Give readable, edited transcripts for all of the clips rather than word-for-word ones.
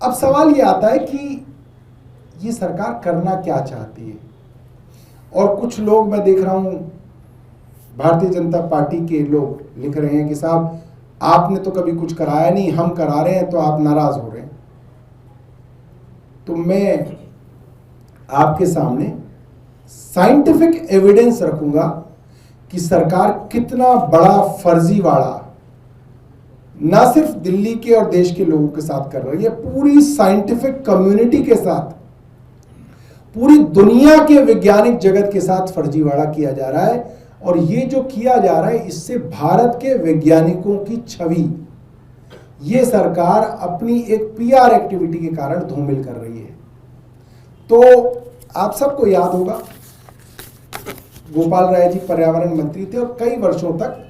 अब सवाल ये आता है कि ये सरकार करना क्या चाहती है। और कुछ लोग मैं देख रहा हूं, भारतीय जनता पार्टी के लोग लिख रहे हैं कि साहब आपने तो कभी कुछ कराया नहीं, हम करा रहे हैं तो आप नाराज हो रहे हैं। तो मैं आपके सामने साइंटिफिक एविडेंस रखूंगा कि सरकार कितना बड़ा फर्जीवाड़ा ना सिर्फ दिल्ली के और देश के लोगों के साथ कर रही है, पूरी साइंटिफिक कम्युनिटी के साथ, पूरी दुनिया के वैज्ञानिक जगत के साथ फर्जीवाड़ा किया जा रहा है। और ये जो किया जा रहा है, इससे भारत के वैज्ञानिकों की छवि, ये सरकार अपनी एक पीआर एक्टिविटी के कारण धूमिल कर रही है। तो आप सबको याद होगा, गोपाल राय जी पर्यावरण मंत्री थे और कई वर्षों तक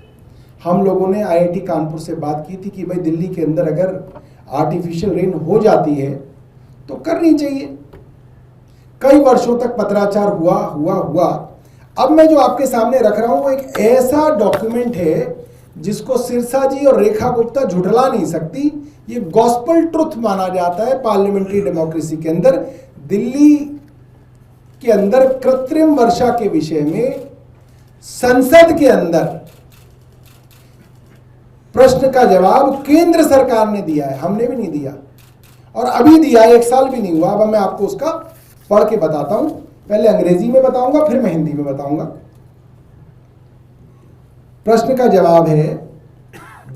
हम लोगों ने आईआईटी कानपुर से बात की थी कि भाई दिल्ली के अंदर अगर आर्टिफिशियल रेन हो जाती है तो करनी चाहिए। कई वर्षों तक पत्राचार हुआ। अब मैं जो आपके सामने रख रहा हूं वो एक ऐसा डॉक्यूमेंट है जिसको सिरसा जी और रेखा गुप्ता झुठला नहीं सकती। ये गॉस्पल ट्रुथ माना जाता है पार्लियामेंट्री डेमोक्रेसी के अंदर। दिल्ली के अंदर कृत्रिम वर्षा के विषय में संसद के अंदर प्रश्न का जवाब केंद्र सरकार ने दिया है, हमने भी नहीं दिया, और अभी दिया है, 1 साल भी नहीं हुआ। अब मैं आपको उसका पढ़ के बताता हूं। पहले अंग्रेजी में बताऊंगा, फिर मैं हिंदी में बताऊंगा। प्रश्न का जवाब है,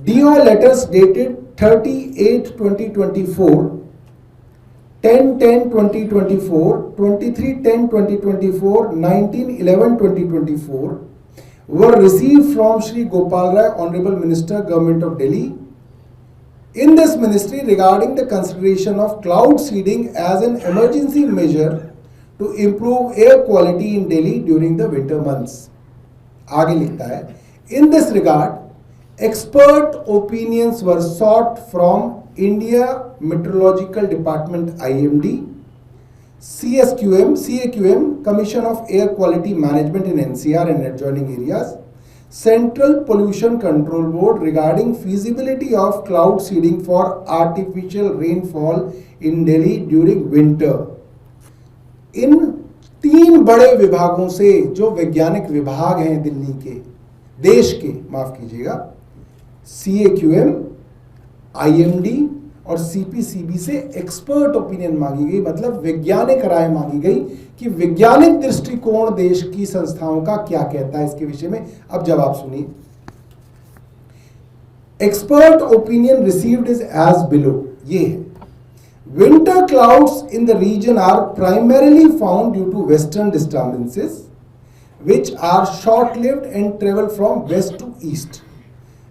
do letters dated 38/2024, 10/10/2024, 23/10/2024, 19/11/2024 were received from Shri Gopal Rai, Honorable Minister, Government of Delhi, in this ministry regarding the consideration of cloud seeding as an emergency measure to improve air quality in Delhi during the winter months. आगे लिखता है, in this regard, expert opinions were sought from India Meteorological Department IMD, CAQM, Commission of Air Quality Management in NCR and adjoining areas, Central Pollution Control Board regarding feasibility of cloud seeding for artificial rainfall in Delhi during winter. इन 3 बड़े विभागों से, जो वैज्ञानिक विभाग हैं दिल्ली के, देश के, माफ कीजिएगा, CAQM, IMD और CPCB से एक्सपर्ट ओपिनियन मांगी गई, मतलब वैज्ञानिक राय मांगी गई कि वैज्ञानिक दृष्टिकोण देश की संस्थाओं का क्या कहता है इसके विषय में। अब जवाब सुनिए। Expert opinion received is as below. ये है, winter clouds in the region are primarily found due to western disturbances which are short-lived and travel from west to east.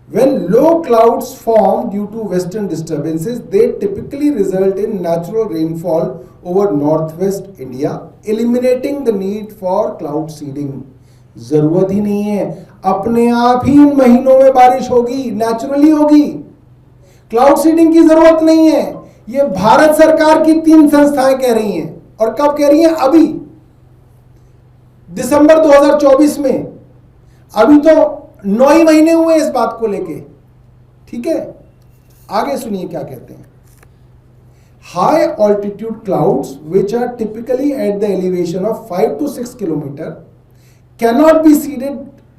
When low clouds form due to western disturbances, they typically result in natural rainfall over northwest India, eliminating the need for cloud seeding. जरूरत ही नहीं है, अपने आप ही इन महीनों में बारिश होगी, naturally होगी। क्लाउड सीडिंग की जरूरत नहीं है। ये भारत सरकार की 3 संस्थाएं कह रही हैं। और कब कह रही हैं? अभी दिसंबर 2024 में। अभी तो 9 ही महीने हुए इस बात को लेके। ठीक है, आगे सुनिए क्या कहते हैं। High altitude clouds which are typically at the elevation of 5 to 6 kilometre cannot be seeded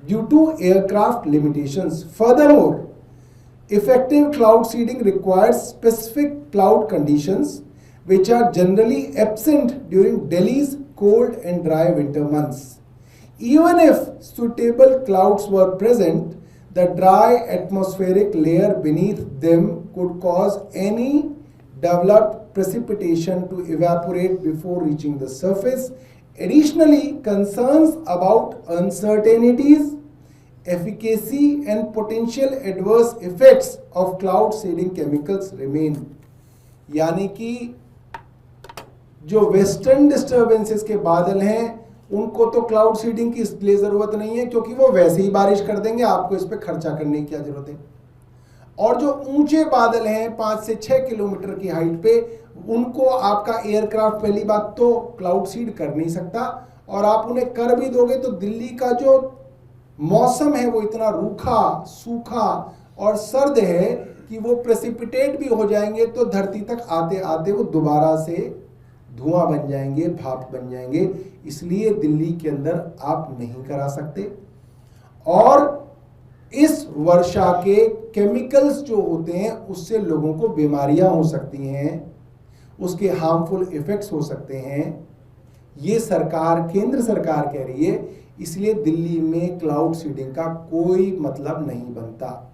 due to aircraft limitations. Furthermore, effective cloud seeding requires specific cloud conditions which are generally absent during Delhi's cold and dry winter months. Even if suitable clouds were present, the dry atmospheric layer beneath them could cause any developed precipitation to evaporate before reaching the surface. Additionally, concerns about uncertainties, efficacy and potential adverse effects of cloud seeding chemicals remain. यानी कि जो western disturbances के बादल हैं उनको तो cloud seeding की इसलिए जरूरत नहीं है क्योंकि वो वैसे ही बारिश कर देंगे, आपको इस पे खर्चा करने की क्या जरूरत है। और जो ऊंचे बादल हैं 5 से 6 किलोमीटर की हाइट पे, उनको आपका एयरक्राफ्ट पहली बात तो क्लाउड सीड कर नहीं सकता, और आप उन्हें कर भी दोगे तो दिल्ली का जो मौसम है वो इतना रूखा, सूखा और सर्द है कि वो प्रेसिपिटेट भी हो जाएंगे तो धरती तक आते आते वो दोबारा से धुआं बन जाएंगे, भाप बन जाएंगे। इसलिए दिल्ली के अंदर आप नहीं करा सकते। और इस वर्षा के केमिकल्स जो होते हैं उससे लोगों को बीमारियां हो सकती हैं, उसके हार्मफुल इफेक्ट्स हो सकते हैं। ये सरकार, केंद्र सरकार कह रही है, इसलिए दिल्ली में क्लाउड सीडिंग का कोई मतलब नहीं बनता।